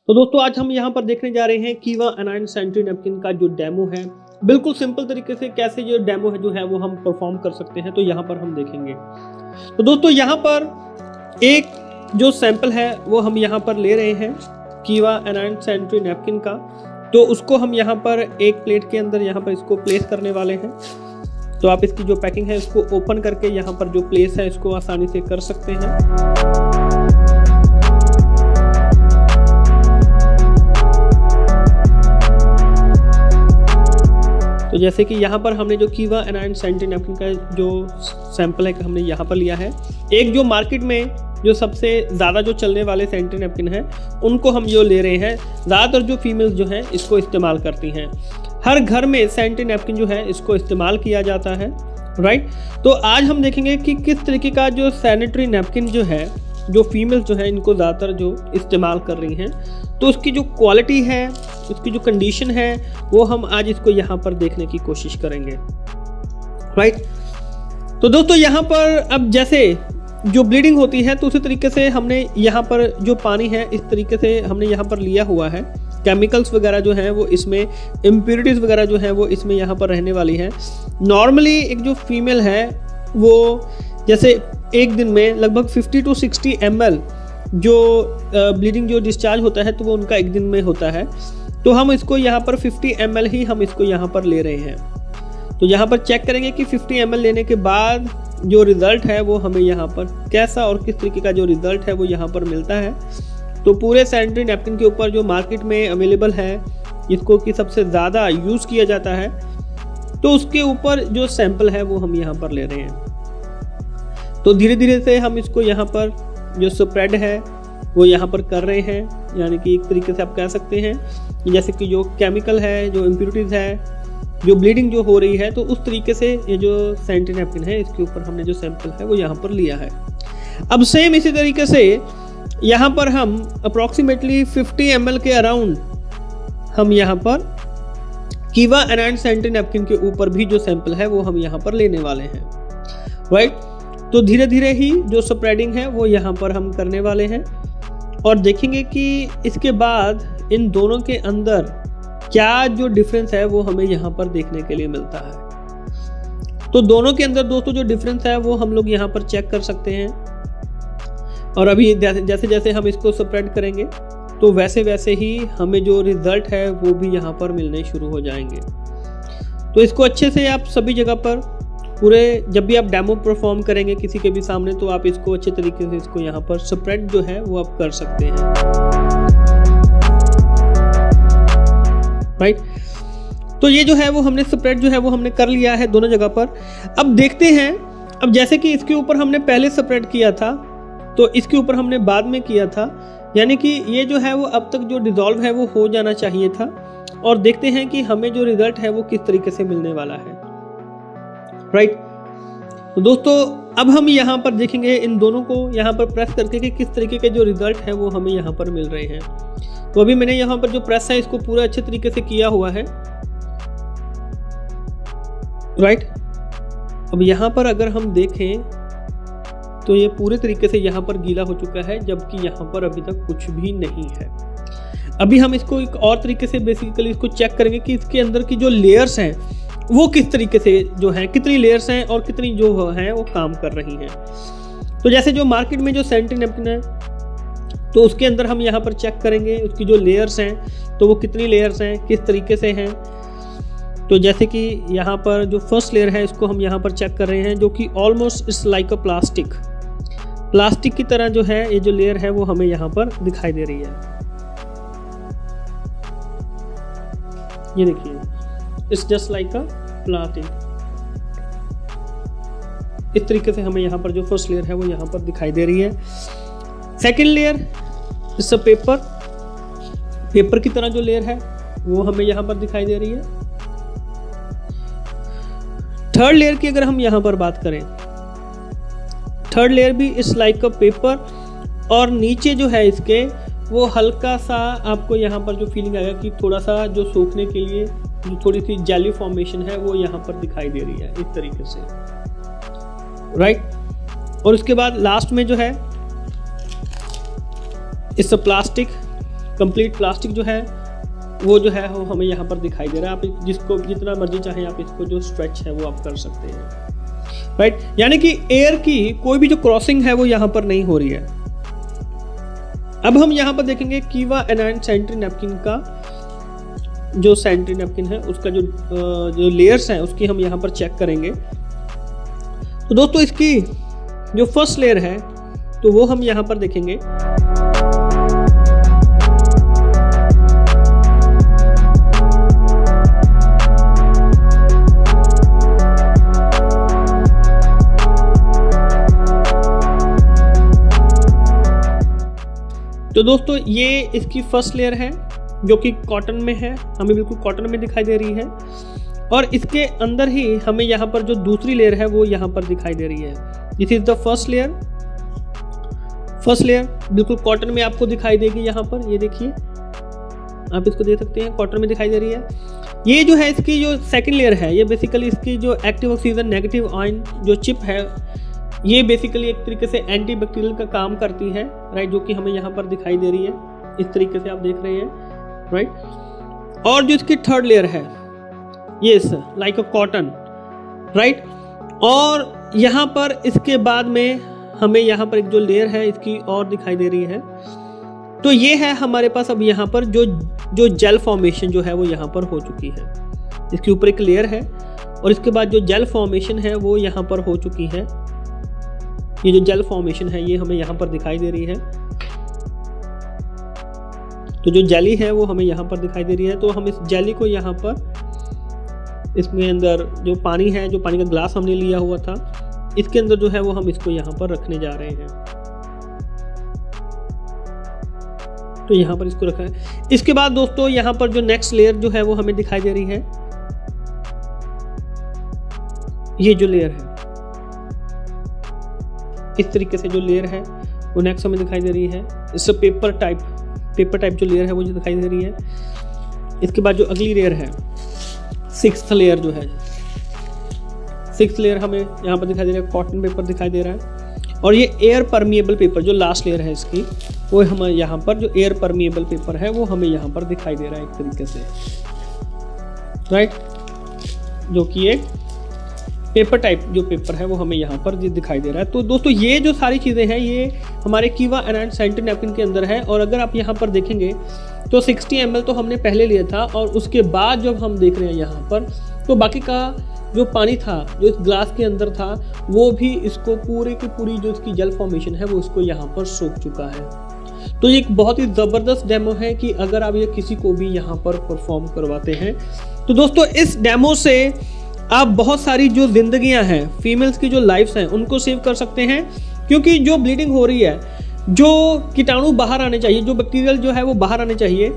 तो दोस्तों आज हम यहाँ पर देखने जा रहे हैं कीवा एनायन सैनिटरी नैपकिन का जो डेमो है। बिल्कुल सिंपल तरीके से कैसे ये डेमो है जो है वो हम परफॉर्म कर सकते हैं, तो यहाँ पर हम देखेंगे। तो दोस्तों यहाँ पर एक जो सैंपल है वो हम यहाँ पर ले रहे हैं कीवा एनायन सैनिटरी नैपकिन का। तो उसको हम यहाँ पर एक प्लेट के अंदर यहाँ पर इसको प्लेस करने वाले हैं। तो आप इसकी जो पैकिंग है इसको ओपन करके यहाँ पर जो प्लेस है इसको आसानी से कर सकते हैं। तो जैसे कि यहाँ पर हमने जो कीवा एनायन सैनिटरी नैपकिन का जो सैंपल है हमने यहाँ पर लिया है। एक जो मार्केट में जो सबसे ज़्यादा जो चलने वाले सैनिटरी नैपकिन हैं उनको हम जो ले रहे हैं। ज़्यादातर जो फीमेल्स जो हैं इसको इस्तेमाल करती हैं। हर घर में सैनिटरी नैपकिन जो है इसको इस्तेमाल किया जाता है, राइट। तो आज हम देखेंगे कि किस तरीके का जो सैनिटरी नैपकिन जो है जो फीमेल्स जो है इनको ज़्यादातर जो इस्तेमाल कर रही हैं, तो उसकी जो क्वालिटी है, उसकी जो कंडीशन है, वो हम आज इसको यहाँ पर देखने की कोशिश करेंगे, राइट। तो दोस्तों यहाँ पर अब जैसे जो ब्लीडिंग होती है तो उसी तरीके से हमने यहाँ पर जो पानी है इस तरीके से हमने यहाँ पर लिया हुआ है। केमिकल्स वगैरह जो हैं वो इसमें, इम्प्योरिटीज़ वगैरह जो है वो इसमें यहाँ पर रहने वाली है। नॉर्मली एक जो फीमेल है वो जैसे एक दिन में लगभग 50 to 60 ml जो ब्लीडिंग जो डिस्चार्ज होता है तो वो उनका एक दिन में होता है। तो हम इसको यहाँ पर 50 ml ही हम इसको यहाँ पर ले रहे हैं। तो यहाँ पर चेक करेंगे कि 50 ml लेने के बाद जो रिज़ल्ट है वो हमें यहाँ पर कैसा और किस तरीके का जो रिज़ल्ट है वो यहाँ पर मिलता है। तो पूरे सैनिटरी नैपकिन के ऊपर जो मार्केट में अवेलेबल है, इसको कि सबसे ज़्यादा यूज़ किया जाता है, तो उसके ऊपर जो सैंपल है वो हम यहाँ पर ले रहे हैं। तो धीरे धीरे से हम इसको यहाँ पर जो स्प्रेड है वो यहाँ पर कर रहे हैं। यानी कि एक तरीके से आप कह सकते हैं जैसे कि जो केमिकल है, जो इम्प्योरिटीज़ है, जो ब्लीडिंग जो हो रही है, तो उस तरीके से ये जो सैनिटरी नैपकिन है इसके ऊपर हमने जो सैंपल है वो यहाँ पर लिया है। अब सेम इसी तरीके से यहाँ पर हम अप्रॉक्सीमेटली 50 ml के अराउंड हम यहाँ पर कीवा एनायन सैनिटरी नैपकिन के ऊपर भी जो सैंपल है वो हम यहाँ पर लेने वाले हैं, राइट। तो धीरे धीरे ही जो स्प्रेडिंग है वो यहाँ पर हम करने वाले हैं और देखेंगे कि इसके बाद इन दोनों के अंदर क्या जो डिफरेंस है वो हमें यहाँ पर देखने के लिए मिलता है। तो दोनों के अंदर दोस्तों जो डिफरेंस है वो हम लोग यहाँ पर चेक कर सकते हैं। और अभी जैसे जैसे हम इसको स्प्रेड करेंगे तो वैसे वैसे ही हमें जो रिजल्ट है वो भी यहाँ पर मिलने शुरू हो जाएंगे। तो इसको अच्छे से आप सभी जगह पर पूरे जब भी आप डेमो परफॉर्म करेंगे किसी के भी सामने, तो आप इसको अच्छे तरीके से इसको यहाँ पर स्प्रेड जो है वो आप कर सकते हैं, राइट। तो ये जो है वो हमने स्प्रेड जो है वो हमने कर लिया है दोनों जगह पर। अब देखते हैं, अब जैसे कि इसके ऊपर हमने पहले स्प्रेड किया था तो इसके ऊपर हमने बाद में किया था, यानी कि ये जो है वो अब तक जो डिज़ोल्व है वो हो जाना चाहिए था। और देखते हैं कि हमें जो रिजल्ट है वो किस तरीके से मिलने वाला है, राइट। तो दोस्तों अब हम यहाँ पर देखेंगे इन दोनों को यहाँ पर प्रेस करके कि किस तरीके के जो रिजल्ट है वो हमें यहाँ पर मिल रहे हैं। तो अभी मैंने यहाँ पर जो प्रेस है इसको पूरा अच्छे तरीके से किया हुआ है, राइट। अब यहाँ पर अगर हम देखें तो ये पूरे तरीके से यहाँ पर गीला हो चुका है, जबकि यहाँ पर अभी तक कुछ भी नहीं है। अभी हम इसको एक और तरीके से बेसिकली इसको चेक करेंगे कि इसके अंदर की जो लेयर्स हैं वो किस तरीके से जो है, कितनी लेयर्स हैं और कितनी जो है वो काम कर रही हैं। तो जैसे जो मार्केट में जो सैनिटरी नैपकिन है तो उसके अंदर हम यहाँ पर चेक करेंगे उसकी जो लेयर्स हैं तो वो कितनी लेयर्स हैं, किस तरीके से हैं। तो जैसे कि यहाँ पर जो फर्स्ट लेयर है इसको हम यहाँ पर चेक कर रहे हैं, जो कि almost it's like a plastic की तरह जो है ये जो लेयर है वो हमें यहाँ पर दिखाई दे रही है। ये देखिए, it's just like a plastic. इस तरीके से हमें यहाँ पर जो फर्स्ट लेयर है वो यहाँ पर दिखाई दे रही है। Second layer it's a paper की तरह जो लेयर है वो हमें यहाँ पर दिखाई दे रही है। थर्ड लेयर की अगर हम यहाँ पर बात करें, थर्ड लेयर भी इट्स लाइक अ पेपर, और नीचे जो है इसके वो हल्का सा आपको यहाँ पर जो फीलिंग आएगा कि थोड़ा सा जो सूखने के लिए जो थोड़ी सी जेली फॉर्मेशन है वो यहाँ पर दिखाई दे रही है इस तरीके से, राइट। और उसके बाद लास्ट में जो है it's a plastic, complete plastic जो है वो हमें यहाँ पर दिखाई दे रहा है। आप जिसको जितना मर्जी चाहें आप इसको जो स्ट्रेच है वो आप कर सकते हैं, राइट। यानी कि एयर की कोई भी जो क्रॉसिंग है वो यहाँ पर नहीं हो रही है। अब हम यहाँ पर देखेंगे कीवा एनायन सैनिटरी नैपकिन का जो सैनिटरी नैपकिन है उसका जो लेयर्स हैं उसकी हम यहाँ पर चेक करेंगे। तो दोस्तों इसकी जो फर्स्ट लेयर है तो वो हम यहाँ पर देखेंगे। तो दोस्तों ये इसकी फर्स्ट लेयर है जो कि कॉटन में है, हमें बिल्कुल कॉटन में दिखाई दे रही है। और इसके अंदर ही हमें यहाँ पर जो दूसरी लेयर है वो यहाँ पर दिखाई दे रही है। This is the first layer. First layer बिल्कुल कॉटन में आपको दिखाई देगी। यहाँ पर ये देखिए, आप इसको देख सकते हैं, कॉटन में दिखाई दे रही है। ये जो है इसकी जो सेकेंड लेयर है ये बेसिकली इसकी जो एक्टिव ऑक्सीजन नेगेटिव आयन जो चिप है ये बेसिकली एक तरीके से एंटी बैक्टीरियल का काम करती है, राइट, जो कि हमें यहाँ पर दिखाई दे रही है। इस तरीके से आप देख रहे हैं, राइट। और जो इसकी थर्ड लेयर है ये लाइक अ कॉटन, राइट। और यहाँ पर इसके बाद में हमें यहाँ पर एक जो लेयर है इसकी और दिखाई दे रही है। तो ये है हमारे पास अब यहाँ पर जो जेल फॉर्मेशन जो है वो यहाँ पर हो चुकी है। इसके ऊपर एक लेयर है और इसके बाद जो जेल फॉर्मेशन है वो यहाँ पर हो चुकी है। ये जो जेल फॉर्मेशन है ये हमें यहाँ पर दिखाई दे रही है। तो जो जेली है वो हमें यहाँ पर दिखाई दे रही है। तो हम इस जेली को यहाँ पर इसमें अंदर जो पानी है, जो पानी का ग्लास हमने लिया हुआ था, इसके अंदर जो है वो हम इसको यहाँ पर रखने जा रहे हैं। तो यहाँ पर इसको रखा है। इसके बाद दोस्तों यहाँ पर जो नेक्स्ट लेयर जो है वो हमें दिखाई दे रही है। ये जो लेयर है इस तरीके से जो लेयर है वो नेक्स्ट हमें दिखाई दे रही है। इससे पेपर टाइप जो लेयर है वो जो दिखाई दे रही है। इसके बाद जो अगली लेयर है सिक्स्थ लेयर जो है, सिक्स्थ लेयर हमें यहाँ पर दिखाई दे रहा है, कॉटन पेपर दिखाई दे रहा है। और ये एयर परमिएबल पेपर जो लास्ट लेयर है इसकी वो हमें यहाँ पर जो एयर परमिएबल पेपर है वो हमें यहाँ पर दिखाई दे रहा है एक तरीके से, राइट, जो कि एक पेपर टाइप जो पेपर है वो हमें यहाँ पर दिखाई दे रहा है। तो दोस्तों ये जो सारी चीज़ें हैं ये हमारे कीवा एनायन सैनिटरी नैपकिन के अंदर है। और अगर आप यहाँ पर देखेंगे तो 60 ml तो हमने पहले लिया था और उसके बाद जब हम देख रहे हैं यहाँ पर तो बाकी का जो पानी था जो इस ग्लास के अंदर था वो भी इसको पूरी की पूरी जो इसकी जेल फॉर्मेशन है वो इसको यहाँ पर सोख चुका है। तो ये एक बहुत ही ज़बरदस्त डेमो है कि अगर आप ये किसी को भी यहाँ पर परफॉर्म करवाते हैं तो दोस्तों इस डेमो से आप बहुत सारी जो जिंदगियां हैं, फीमेल्स की जो लाइफ्स हैं उनको सेव कर सकते हैं। क्योंकि जो ब्लीडिंग हो रही है, जो कीटाणु बाहर आने चाहिए, जो बैक्टीरियल जो है वो बाहर आने चाहिए,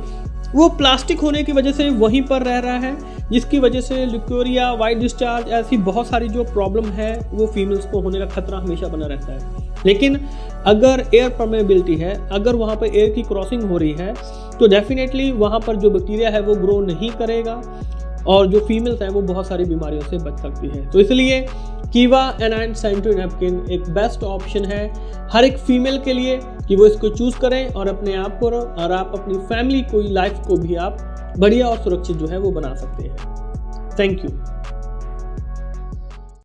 वो प्लास्टिक होने की वजह से वहीं पर रह रहा है, जिसकी वजह से ल्यूकोरिया, वाइट डिस्चार्ज, ऐसी बहुत सारी जो प्रॉब्लम है वो फीमेल्स को होने का खतरा हमेशा बना रहता है। लेकिन अगर एयर परमेबिलिटी है, अगर वहाँ पर एयर की क्रॉसिंग हो रही है तो डेफिनेटली वहाँ पर जो बैक्टीरिया है वो ग्रो नहीं करेगा और जो फीमेल्स हैं वो बहुत सारी बीमारियों से बच सकती हैं। तो इसलिए कीवा एनायन सैनिटरी नैपकिन एक बेस्ट ऑप्शन है हर एक फीमेल के लिए कि वो इसको चूज़ करें और अपने आप को और आप अपनी फैमिली को, लाइफ को भी आप बढ़िया और सुरक्षित जो है वो बना सकते हैं। Thank you.